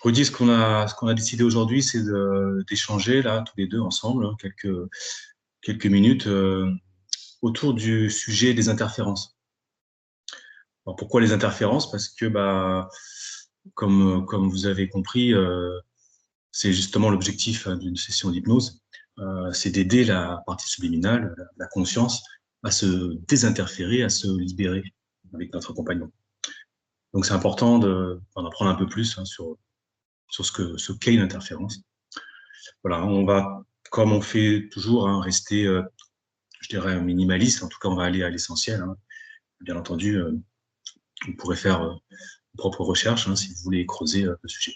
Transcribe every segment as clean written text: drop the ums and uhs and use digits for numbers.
Rudy, ce qu'on a décidé aujourd'hui, c'est d'échanger là tous les deux ensemble hein, quelques minutes autour du sujet des interférences. Alors, pourquoi les interférences? Parce que comme vous avez compris, c'est justement l'objectif hein, d'une session d'hypnose, c'est d'aider la partie subliminale, la conscience, à se désinterférer, à se libérer avec notre compagnon. Donc c'est important d'en apprendre un peu plus hein, sur ce qu'est une interférence. Voilà, on va, comme on fait toujours, hein, rester, je dirais, minimaliste. En tout cas, on va aller à l'essentiel. Hein. Bien entendu, vous pourrez faire vos propres recherches hein, si vous voulez creuser le sujet.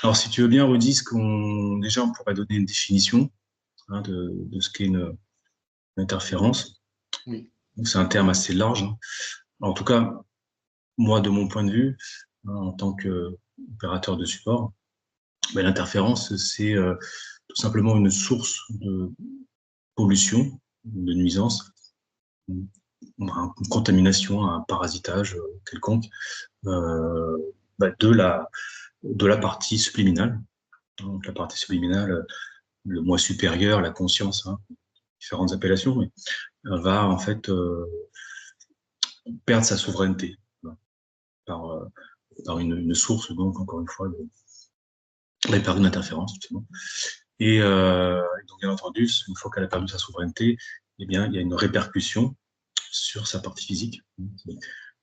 Alors, si tu veux bien, Rudy, déjà, on pourrait donner une définition hein, de ce qu'est une interférence. Oui. C'est un terme assez large. Hein. Alors, en tout cas, moi, de mon point de vue, hein, en tant qu'opérateur de support, l'interférence, c'est tout simplement une source de pollution, de nuisance, une contamination, un parasitage quelconque de la partie subliminale. Donc la partie subliminale, le moi supérieur, la conscience, hein, différentes appellations, mais va en fait perdre sa souveraineté voilà, par une source, donc encore une fois, par une interférence, justement. Et donc, bien entendu, une fois qu'elle a perdu sa souveraineté, eh bien, il y a une répercussion sur sa partie physique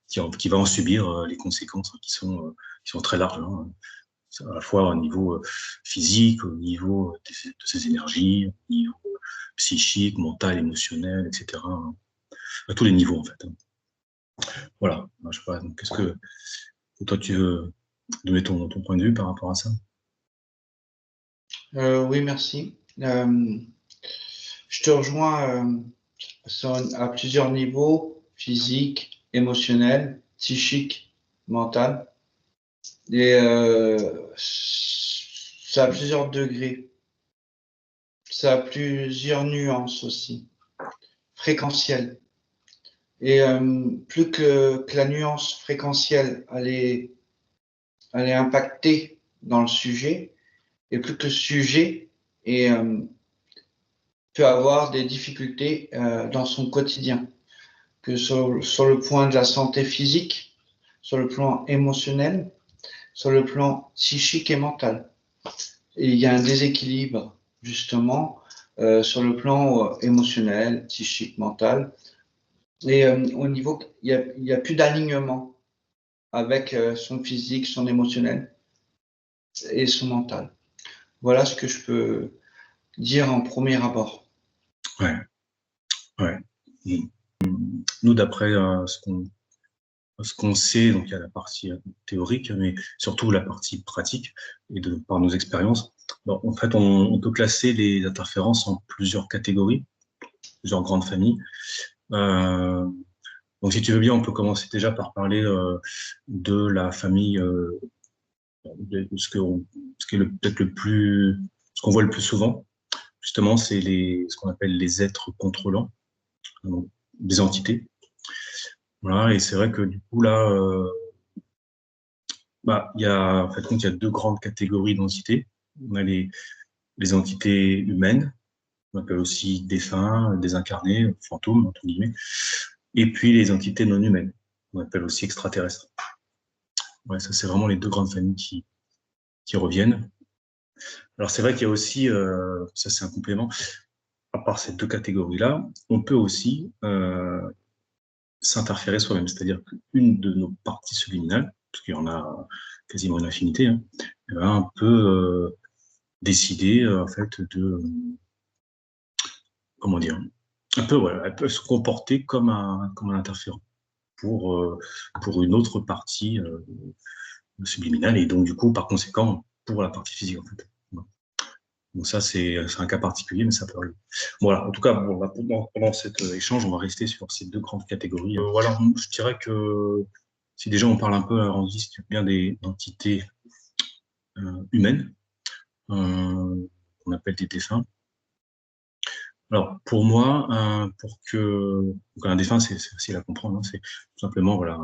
qui va en subir les conséquences qui sont très larges, hein, à la fois au niveau physique, au niveau de ses énergies, au niveau psychique, mental, émotionnel, etc. Hein, à tous les niveaux, en fait. Hein. Voilà. Je sais pas, donc, qu'est-ce que toi, tu veux donner ton point de vue par rapport à ça? Oui, merci. Je te rejoins à plusieurs niveaux, physique, émotionnel, psychique, mental. Et ça a plusieurs degrés. Ça a plusieurs nuances aussi, fréquentielles. Et plus que la nuance fréquentielle elle est impactée dans le sujet, et plus que le sujet est peut avoir des difficultés dans son quotidien, que sur le point de la santé physique, sur le plan émotionnel, sur le plan psychique et mental. Et il y a un déséquilibre, justement, sur le plan émotionnel, psychique, mental. Et au niveau, il y a plus d'alignement avec son physique, son émotionnel et son mental. Voilà ce que je peux dire en premier abord. Ouais, ouais. Nous, d'après ce qu'on sait, donc il y a la partie théorique, mais surtout la partie pratique, et par nos expériences, en fait, on peut classer les interférences en plusieurs catégories, plusieurs grandes familles. Euh, donc, si tu veux bien, on peut commencer déjà par parler de la famille, de ce qui est peut-être ce qu'on voit le plus souvent. Justement, c'est ce qu'on appelle les êtres contrôlants, donc des entités. Voilà, et c'est vrai que du coup là, en fait, il y a deux grandes catégories d'entités. On a les entités humaines, on appelle aussi défunts, désincarnés, fantômes entre guillemets, et puis les entités non humaines, on appelle aussi extraterrestres. Ouais, ça c'est vraiment les deux grandes familles qui reviennent. Alors c'est vrai qu'il y a aussi, ça c'est un complément, à part ces deux catégories-là, on peut aussi s'interférer soi-même, c'est-à-dire qu'une de nos parties subliminales, parce qu'il y en a quasiment une infinité, hein, un peu décider en fait comment dire, un peu voilà, elle peut se comporter comme un interférent pour une autre partie subliminale et donc du coup par conséquent pour la partie physique en fait. Donc ça c'est un cas particulier mais ça peut arriver. Voilà, en tout cas bon, là, pendant cet échange on va rester sur ces deux grandes catégories. Voilà, je dirais que si déjà on parle un peu on dit bien des entités humaines qu'on appelle des défunts. Alors, pour moi, pour que donc, un défunt, c'est facile à comprendre. Hein, c'est tout simplement voilà,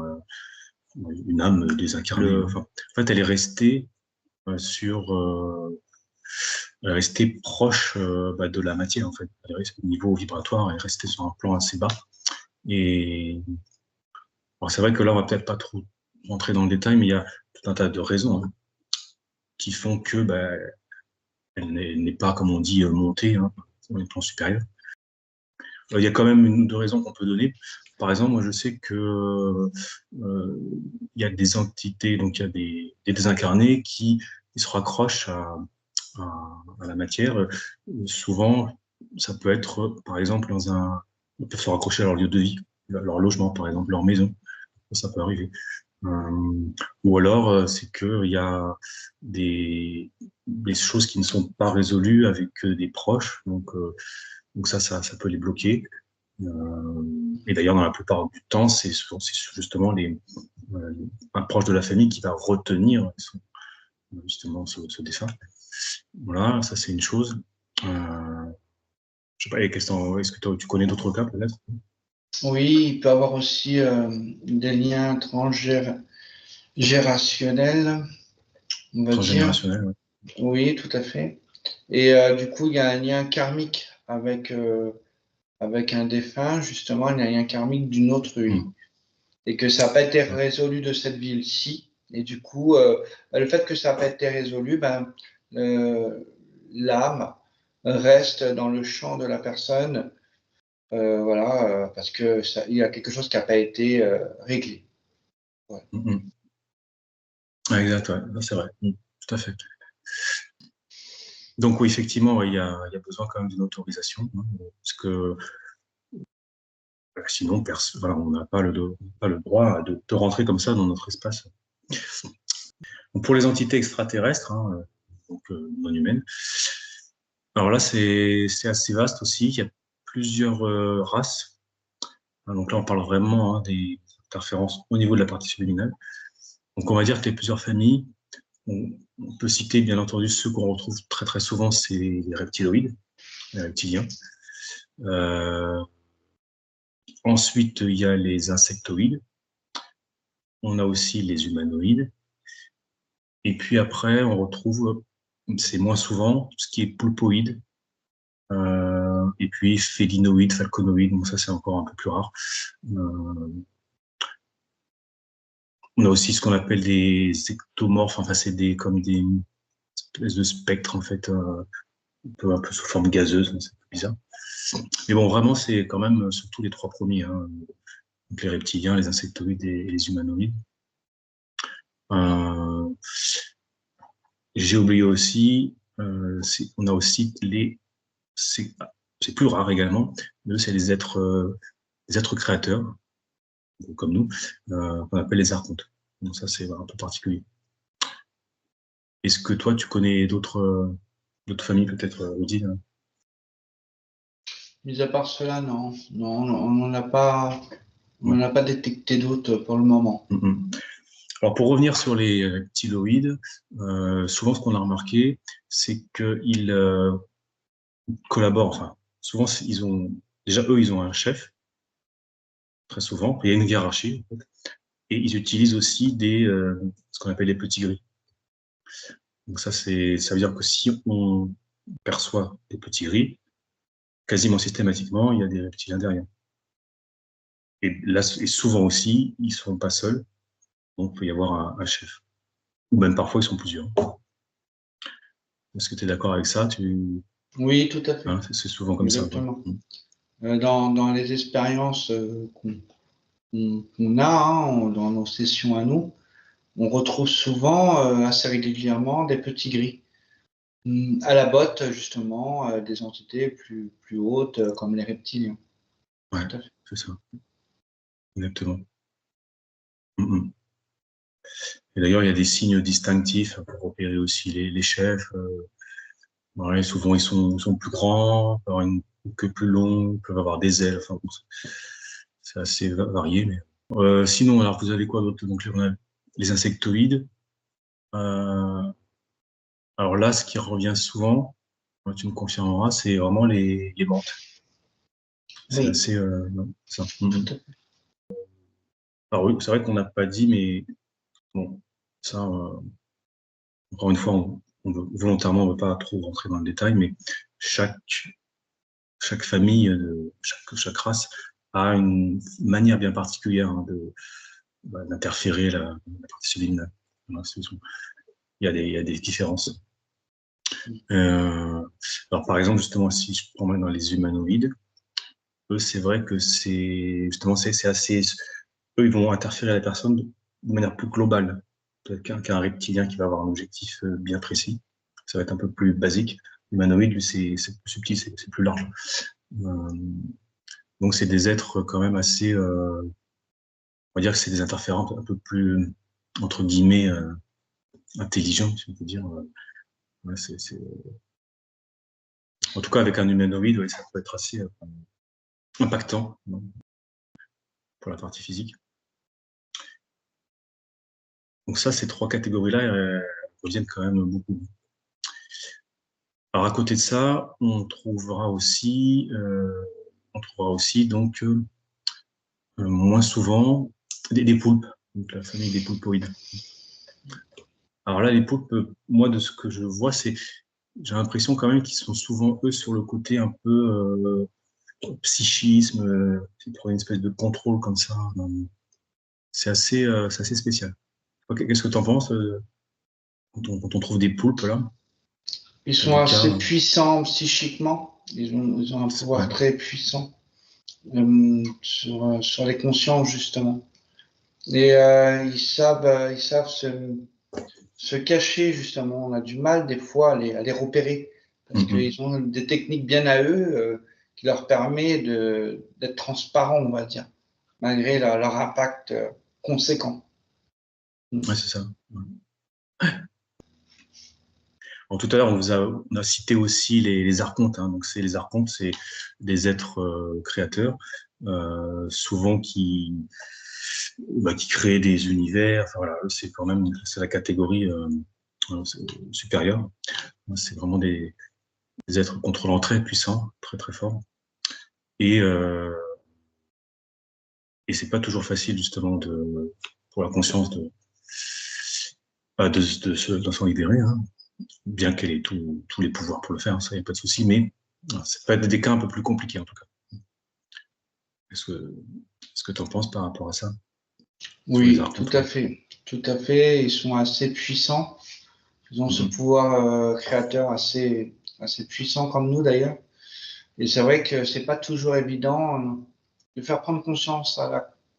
une âme désincarnée. Enfin, en fait, elle est restée elle est restée proche de la matière, en fait. Au niveau vibratoire, elle est restée sur un plan assez bas. Et bon, c'est vrai que là, on va peut-être pas trop rentrer dans le détail, mais il y a tout un tas de raisons qui font que elle n'est pas, comme on dit, montée sur les plans supérieurs. Il y a quand même une ou deux raisons qu'on peut donner. Par exemple, moi, je sais que il y a des entités, donc il y a des désincarnés qui se raccrochent à la matière. Souvent, ça peut être, par exemple, ils peuvent se raccrocher à leur lieu de vie, leur logement, par exemple, leur maison. Ça peut arriver. Ou alors, c'est qu'il y a des choses qui ne sont pas résolues avec des proches. Donc ça peut les bloquer. Et d'ailleurs, dans la plupart du temps, c'est justement un proche de la famille qui va retenir justement ce défunt. Voilà, ça c'est une chose. Je sais pas, est-ce que tu connais d'autres cas peut-être? Oui, il peut y avoir aussi des liens transgénérationnels, on va dire. Transgénérationnel, ouais. Oui, tout à fait. Et du coup, il y a un lien karmique avec un défunt, justement, il y a un lien karmique d'une autre vie. Et que ça n'a pas été résolu de cette ville-ci. Et du coup, le fait que ça n'a pas été résolu, l'âme reste dans le champ de la personne, voilà, parce que il y a quelque chose qui n'a pas été réglé. Ouais. Exact, ouais, c'est vrai, tout à fait. Donc oui, effectivement, il y a besoin quand même d'une autorisation, parce que sinon, voilà, on n'a pas le droit de rentrer comme ça dans notre espace. Donc, pour les entités extraterrestres, donc non humaines, alors là, c'est assez vaste aussi. Il y a plusieurs races. Donc là, on parle vraiment des interférences au niveau de la partie subliminale. Donc on va dire qu'il y a plusieurs familles. On peut citer, bien entendu, ceux qu'on retrouve très très souvent, c'est les reptiloïdes, les reptiliens. Ensuite, il y a les insectoïdes. On a aussi les humanoïdes. Et puis après, on retrouve, c'est moins souvent, tout ce qui est pulpoïde. Et puis félinoïde, falconoïde, donc ça c'est encore un peu plus rare. On a aussi ce qu'on appelle des ectomorphes, enfin c'est comme des espèces de spectres en fait, un peu sous forme gazeuse, c'est un peu bizarre. Mais bon, vraiment c'est quand même surtout les trois premiers, donc les reptiliens, les insectoïdes et les humanoïdes. J'ai oublié aussi, on a aussi c'est plus rare également, mais c'est les êtres créateurs, comme nous, qu'on appelle les archontes. Donc ça, c'est un peu particulier. Est-ce que toi, tu connais d'autres familles, peut-être, Odile? Mis à part cela, non. Non, on n'en a pas, on Ouais. n'en a pas détecté d'autres pour le moment. Alors, pour revenir sur les reptiloïdes, souvent, ce qu'on a remarqué, c'est qu'ils collaborent. Enfin, souvent, déjà, eux, ils ont un chef, très souvent. Il y a une hiérarchie, en fait. Et ils utilisent aussi ce qu'on appelle les petits gris. Donc ça veut dire que si on perçoit des petits gris, quasiment systématiquement, il y a des reptiliens derrière. Et là, et souvent aussi, ils sont pas seuls, donc il peut y avoir un chef. Ou même parfois, ils sont plusieurs. Est-ce que tu es d'accord avec ça? Oui, tout à fait. C'est souvent comme Exactement. ça. Dans les expériences qu'on a dans nos sessions à nous, on retrouve souvent, assez régulièrement, des petits gris. À la botte, justement, des entités plus hautes, comme les reptiliens. Ouais, Tout à fait. c'est ça. Exactement. Et d'ailleurs, il y a des signes distinctifs pour repérer aussi les chefs. Ouais, souvent, ils sont plus grands, peuvent avoir une queue plus longue, peuvent avoir des ailes. Enfin, bon, c'est assez varié. Mais sinon, alors vous avez quoi d'autre? Donc, on a les insectoïdes. Alors là, ce qui revient souvent, tu me confirmeras, c'est vraiment les menthes. C'est Oui, assez ça. tout à fait. Alors oui, c'est vrai qu'on n'a pas dit, mais bon, ça, encore une fois, volontairement, on ne veut pas trop rentrer dans le détail, mais chaque famille, chaque race a une manière bien particulière d'interférer la partie subliminale. Voilà, il y a des différences. Alors, par exemple, justement, si je prends dans les humanoïdes, eux, c'est vrai que c'est assez. Eux, ils vont interférer à la personne de manière plus globale. Peut-être qu'un reptilien qui va avoir un objectif bien précis, ça va être un peu plus basique. L'humanoïde, lui, c'est plus subtil, c'est plus large. Donc, c'est des êtres quand même assez. On va dire que c'est des interférents un peu plus, entre guillemets, intelligents, si on peut dire. Ouais, En tout cas, avec un humanoïde, ouais, ça peut être assez impactant pour la partie physique. Donc ça, ces trois catégories-là reviennent quand même beaucoup. Alors à côté de ça, on trouvera aussi donc moins souvent des poulpes, donc la famille des poulpoïdes. Alors là, les poulpes, moi de ce que je vois, j'ai l'impression quand même qu'ils sont souvent eux sur le côté un peu psychisme, pour une espèce de contrôle comme ça. C'est assez spécial. Qu'est-ce que tu en penses quand on trouve des poulpes là? Ils T'as sont des cas. assez puissants psychiquement. Ils ont un pouvoir Ouais. très puissant sur les consciences, justement. Et ils savent se cacher, justement. On a du mal, des fois, à les repérer. Parce qu'ils ont des techniques bien à eux qui leur permet d'être transparents, on va dire, malgré leur impact conséquent. Ouais, c'est ça. Ouais. Alors, tout à l'heure, on a cité aussi les archontes. Hein. Donc, les archontes, c'est des êtres créateurs, souvent qui créent des univers. Enfin, voilà, c'est quand même c'est la catégorie supérieure. C'est vraiment des êtres contrôlants très puissants, très très forts. Et, euh, et c'est pas toujours facile justement pour la conscience de s'en libérer, hein, bien qu'elle ait tous les pouvoirs pour le faire, ça y a pas de souci, mais c'est pas des cas un peu plus compliqués en tout cas. Est-ce que tu en penses par rapport à ça sur les Oui, tout archontes? à fait. Tout à fait. Ils sont assez puissants. Ils ont ce Mhm. pouvoir créateur assez puissant comme nous d'ailleurs. Et c'est vrai que c'est pas toujours évident de faire prendre conscience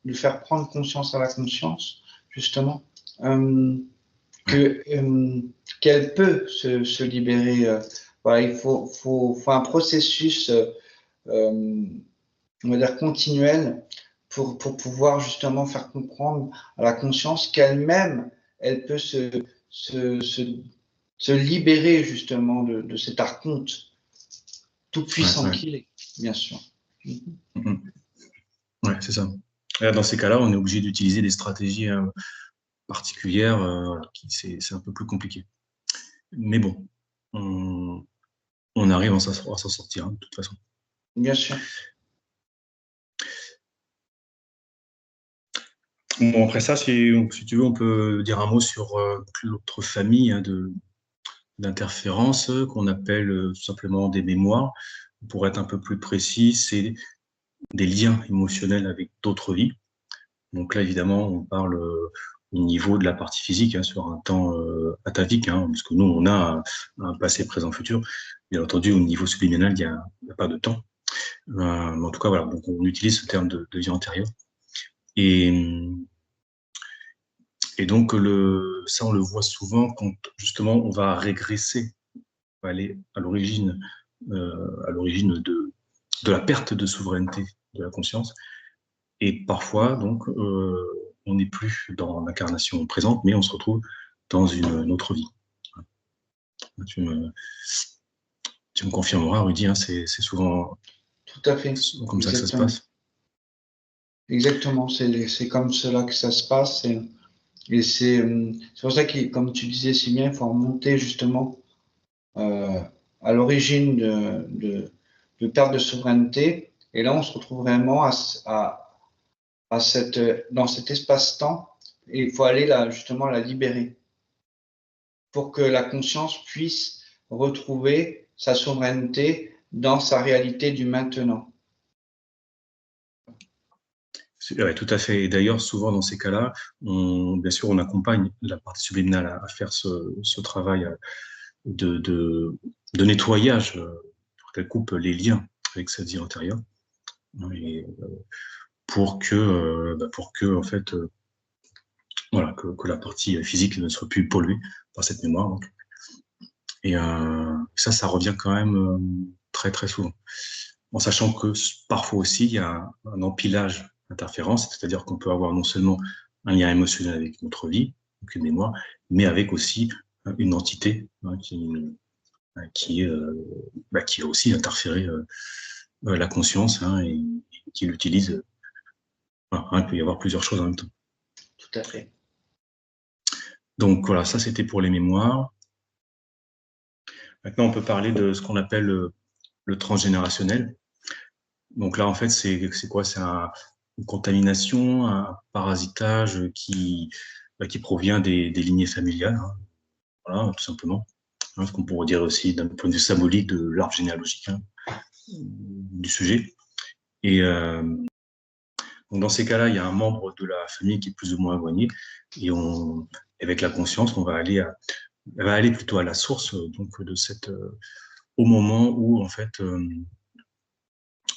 de faire prendre conscience à la conscience, justement, euh, que qu'elle peut se libérer. Voilà, faut un processus, on va dire continuel, pour pouvoir justement faire comprendre à la conscience qu'elle-même, elle peut se, se, se libérer justement de cet archonte tout Ouais, puissant ouais. qu'il est, bien sûr. Mhm. Ouais, c'est ça. Et là, dans ces cas-là, on est obligé d'utiliser des stratégies particulières, voilà, c'est un peu plus compliqué. Mais bon, on arrive à s'en sortir, hein, de toute façon. Bien sûr. Bon, après ça, si tu veux, on peut dire un mot sur l'autre famille d'interférences qu'on appelle tout simplement des mémoires. Pour être un peu plus précis, c'est des liens émotionnels avec d'autres vies. Donc là, évidemment, on parle au niveau de la partie physique, hein, sur un temps atavique, hein, parce que nous, on a un passé, présent, futur. Bien entendu, au niveau subliminal, il y a pas de temps. Mais en tout cas, voilà, donc on utilise ce terme de vie antérieure. Et, et donc, ça, on le voit souvent quand, justement, on va régresser, on va aller à l'origine de la perte de souveraineté de la conscience. Et parfois, donc, on n'est plus dans l'incarnation présente, mais on se retrouve dans une autre vie. Tu me, tu me confirmeras, Rudy, hein, c'est souvent Tout à fait. comme ça que ça se Exactement. passe. Exactement. C'est comme cela que ça se passe. Et c'est pour ça que, comme tu disais si bien, il faut remonter justement euh, à l'origine de perte de souveraineté. Et là, on se retrouve vraiment dans cet espace-temps, et il faut aller là, justement la libérer pour que la conscience puisse retrouver sa souveraineté dans sa réalité du maintenant. Ouais, tout à fait. Et d'ailleurs, souvent dans ces cas-là, bien sûr, on accompagne la partie subliminale à faire ce travail de nettoyage pour qu'elle coupe les liens avec sa vie antérieure. Et, pour que en fait, voilà, que la partie physique ne soit plus polluée par cette mémoire. Donc. Et ça revient quand même très très souvent. En sachant que parfois aussi, il y a un empilage d'interférences, c'est-à-dire qu'on peut avoir non seulement un lien émotionnel avec notre vie, donc une mémoire, mais avec aussi une entité qui a aussi interféré la conscience et qui l'utilise. Il peut y avoir plusieurs choses en même temps. Tout à fait. Donc voilà, ça c'était pour les mémoires. Maintenant, on peut parler de ce qu'on appelle le transgénérationnel. Donc là, en fait, c'est quoi? C'est une contamination, un parasitage qui provient des lignées familiales, hein. Voilà, tout simplement. Hein, ce qu'on pourrait dire aussi d'un point de vue symbolique de l'arbre généalogique, hein, du sujet. Et donc dans ces cas-là, il y a un membre de la famille qui est plus ou moins éloigné, et avec la conscience, elle va aller plutôt à la source donc de au moment où en fait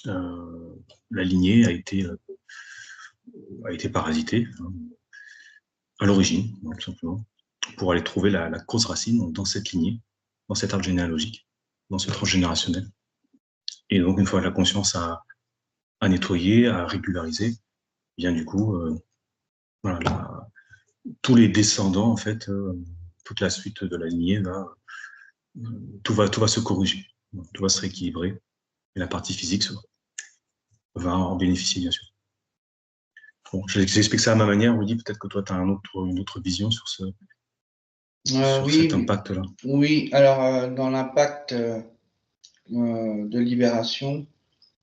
la lignée a été parasitée, hein, à l'origine, tout simplement, pour aller trouver la cause racine donc, dans cette lignée, dans cet arbre généalogique, dans ce transgénérationnel. Et donc, une fois la conscience a nettoyé, à régulariser, bien du coup, voilà, tous les descendants, en fait, toute la suite de la lignée, tout va se corriger, tout va se rééquilibrer, et la partie physique va en bénéficier, bien sûr. Bon, j'explique ça à ma manière, Rudy, peut-être que toi, tu as une autre vision sur cet impact-là. Oui, alors dans l'impact de libération,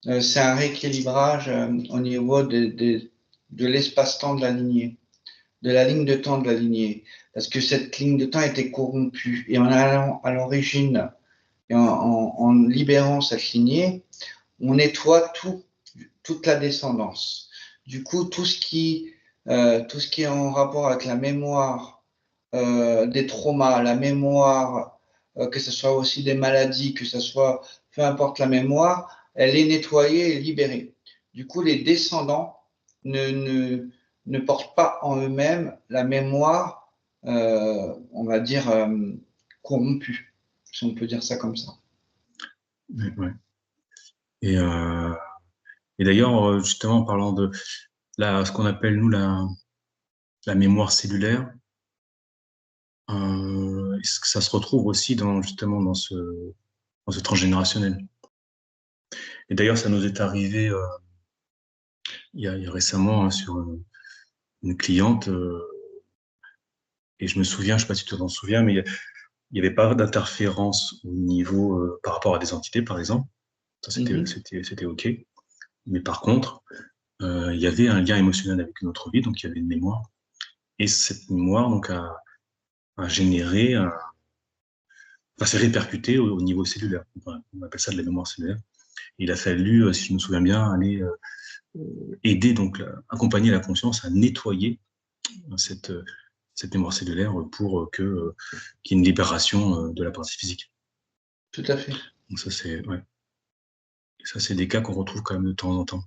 c'est un rééquilibrage au niveau de l'espace-temps de la lignée, de la ligne de temps de la lignée, parce que cette ligne de temps était corrompue. Et en allant à l'origine, et en libérant cette lignée, on nettoie toute la descendance. Du coup, tout ce qui est en rapport avec la mémoire des traumas, la mémoire, que ce soit aussi des maladies, que ce soit, peu importe la mémoire, elle est nettoyée et libérée. Du coup, les descendants ne portent pas en eux-mêmes la mémoire, on va dire, corrompue, si on peut dire ça comme ça. Ouais. Et d'ailleurs, justement, en parlant de ce qu'on appelle, nous, la mémoire cellulaire, ça se retrouve aussi justement dans ce transgénérationnel. Et d'ailleurs, ça nous est arrivé il y a récemment sur une cliente, et je me souviens, je ne sais pas si tu t'en souviens, mais il n'y avait pas d'interférence au niveau par rapport à des entités, par exemple. Ça, c'était OK. Mais par contre, il y avait un lien émotionnel avec notre vie, donc il y avait une mémoire. Et cette mémoire donc, a généré, s'est répercutée au niveau cellulaire. On appelle ça de la mémoire cellulaire. Et il a fallu, si je me souviens bien, aller aider, donc accompagner la conscience à nettoyer cette mémoire cellulaire pour qu'il y ait une libération de la partie physique. Tout à fait. Donc ça, c'est des cas qu'on retrouve quand même de temps en temps.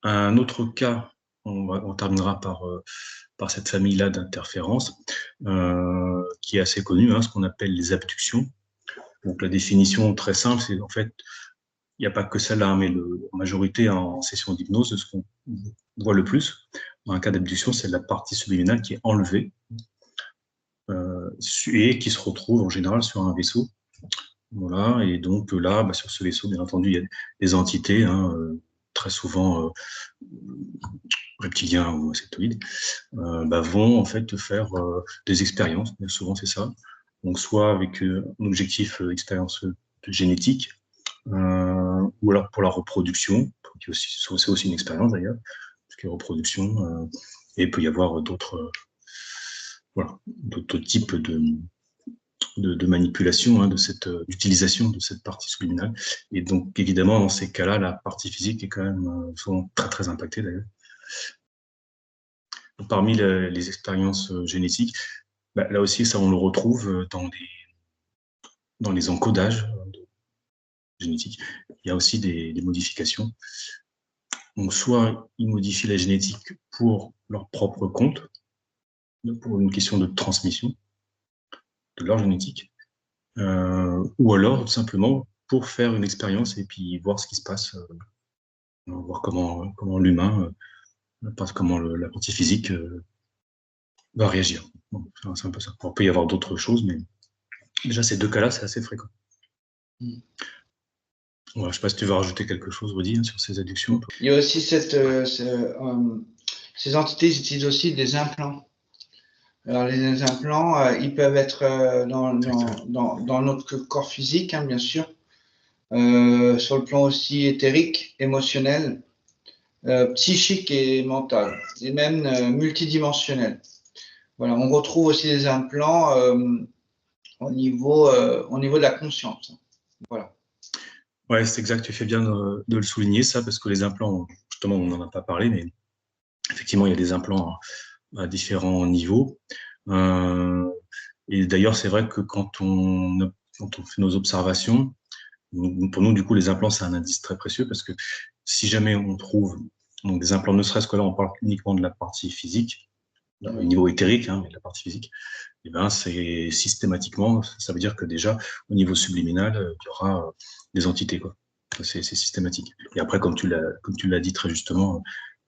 Un autre cas, on terminera par cette famille-là d'interférences, qui est assez connue, ce qu'on appelle les abductions. Donc la définition très simple, c'est en fait, il n'y a pas que celle-là, mais en majorité en session d'hypnose, ce qu'on voit le plus, dans un cas d'abduction, c'est la partie subliminale qui est enlevée et qui se retrouve en général sur un vaisseau. Voilà, et donc là, sur ce vaisseau, bien entendu, il y a des entités, très souvent reptiliens ou insectoïdes, vont en fait faire des expériences. Souvent, c'est ça. Donc, soit avec un objectif expérience génétique, ou alors pour la reproduction, c'est aussi une expérience d'ailleurs, parce que reproduction, et il peut y avoir d'autres voilà, d'autres types de manipulation, hein, d'utilisation de cette partie subliminale. Et donc, évidemment, dans ces cas-là, la partie physique est quand même souvent très, très impactée, d'ailleurs. Parmi les expériences génétiques, bah, là aussi, ça, on le retrouve dans les encodages génétiques. Il y a aussi des modifications. Donc, soit ils modifient la génétique pour leur propre compte, pour une question de transmission de leur génétique, ou alors, tout simplement, pour faire une expérience et puis voir ce qui se passe, voir comment l'humain, comment la partie physique va réagir. Bon, c'est un peu ça. Alors, il peut y avoir d'autres choses, mais déjà, ces deux cas-là, c'est assez fréquent. Voilà, je ne sais pas si tu veux rajouter quelque chose, Rudy, hein, sur ces adductions. Il y a aussi ces entités utilisent aussi des implants. Alors, les implants, ils peuvent être dans notre corps physique, hein, bien sûr, sur le plan aussi éthérique, émotionnel, psychique et mental, et même multidimensionnel. Voilà, on retrouve aussi des implants au niveau de la conscience. Voilà. Ouais, c'est exact, tu fais bien de le souligner, ça, parce que les implants, justement, on n'en a pas parlé, mais effectivement, il y a des implants à différents niveaux. Et d'ailleurs, c'est vrai que quand on fait nos observations, pour nous, du coup, les implants, c'est un indice très précieux parce que si jamais on trouve donc, des implants, ne serait-ce que là, on parle uniquement de la partie physique, au niveau éthérique, hein, mais la partie physique, et ben, c'est systématiquement, ça veut dire que déjà, au niveau subliminal, il y aura des entités, quoi. C'est systématique. Et après, comme tu l'as dit très justement,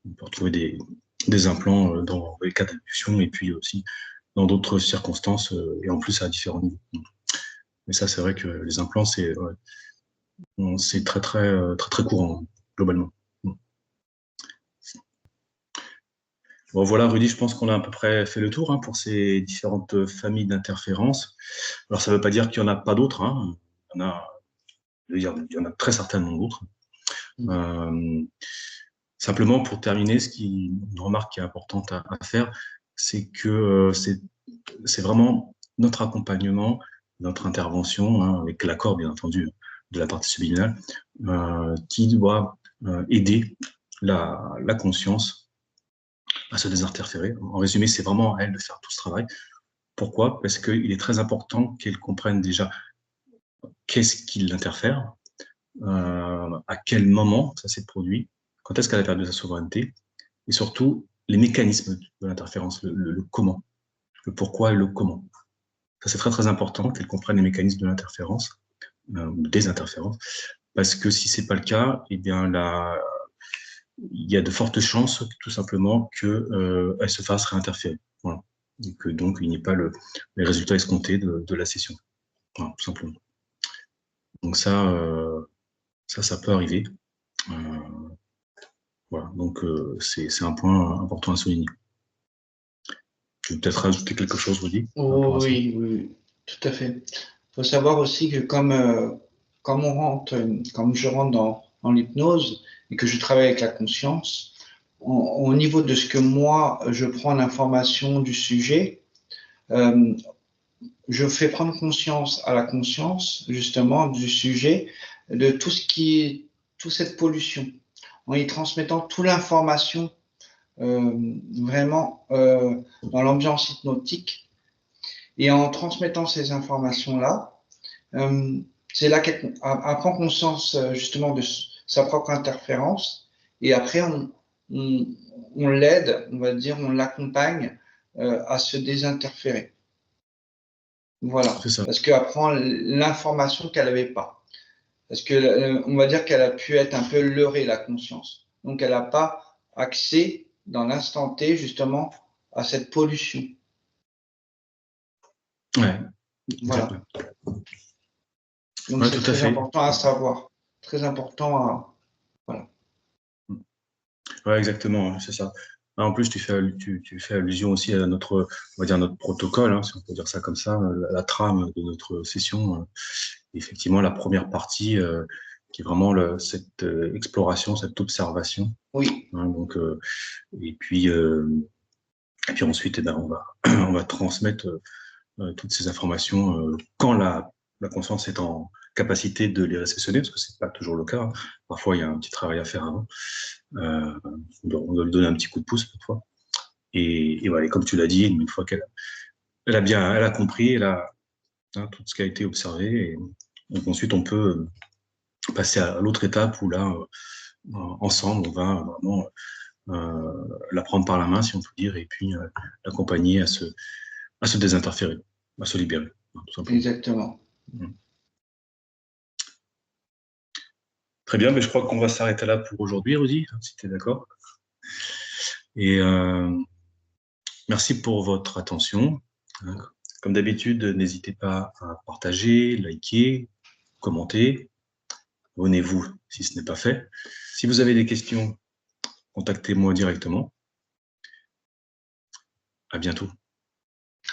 on peut retrouver des implants dans les cas d'abduction et puis aussi dans d'autres circonstances et en plus à différents niveaux. Mais ça, c'est vrai que les implants, c'est très, très, très, très courant, globalement. Bon, voilà, Rudy, je pense qu'on a à peu près fait le tour hein, pour ces différentes familles d'interférences. Alors, ça ne veut pas dire qu'il n'y en a pas d'autres. Hein. Il y en a très certainement d'autres. Simplement, pour terminer, une remarque qui est importante à faire, c'est que c'est vraiment notre accompagnement, notre intervention, hein, avec l'accord, bien entendu, de la partie subliminale, qui doit aider la conscience à se désinterférer. En résumé, c'est vraiment à elle de faire tout ce travail. Pourquoi? Parce qu'il est très important qu'elle comprenne déjà qu'est-ce qui l'interfère, à quel moment ça s'est produit, quand est-ce qu'elle a perdu sa souveraineté, et surtout les mécanismes de l'interférence, le comment, le pourquoi et le comment. Ça, c'est très très important qu'elle comprenne les mécanismes de l'interférence, ou des interférences, parce que si c'est pas le cas, eh bien il y a de fortes chances, tout simplement, qu'elle se fasse réinterférer. Voilà. Et que donc il n'y ait pas les résultats escomptés de la session. Voilà, tout simplement. Donc ça peut arriver. Voilà. Donc c'est un point important à souligner. Tu veux peut-être rajouter quelque chose, Rudy? Oui, tout à fait. Il faut savoir aussi que comme je rentre dans l'hypnose et que je travaille avec la conscience, au niveau de ce que moi, je prends l'information du sujet, je fais prendre conscience à la conscience, justement, du sujet, de toute cette pollution, en y transmettant toute l'information vraiment dans l'ambiance hypnotique. Et en transmettant ces informations-là, c'est là qu'elle prend conscience justement de sa propre interférence. Et après, on l'aide, on va dire, on l'accompagne à se désinterférer. Voilà. Parce qu'elle prend l'information qu'elle n'avait pas. Parce que on va dire qu'elle a pu être un peu leurrée, la conscience. Donc, elle n'a pas accès dans l'instant T, justement, à cette pollution. Ouais. Voilà. Donc, c'est très important à savoir. Très important à. Voilà. Ouais, exactement, c'est ça. En plus, tu fais allusion aussi à notre, on va dire, notre protocole, hein, si on peut dire ça comme ça, la trame de notre session. Effectivement, la première partie, qui est vraiment cette exploration, cette observation. Oui. Hein, donc, et puis ensuite, eh ben, on va transmettre toutes ces informations quand la conscience est en capacité de les réceptionner, parce que c'est pas toujours le cas. Hein. Parfois, il y a un petit travail à faire avant. On doit lui donner un petit coup de pouce parfois. Et voilà, et comme tu l'as dit, une fois qu'elle elle a compris, elle a tout ce qui a été observé, et donc ensuite on peut passer à l'autre étape où là, ensemble, on va vraiment la prendre par la main, si on peut dire, et puis l'accompagner à se désinterférer, à se libérer, tout simplement. Exactement. Très bien, mais je crois qu'on va s'arrêter là pour aujourd'hui, Rudy, si tu es d'accord. Et merci pour votre attention. Comme d'habitude, n'hésitez pas à partager, liker, commenter. Abonnez-vous si ce n'est pas fait. Si vous avez des questions, contactez-moi directement. À bientôt.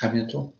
À bientôt.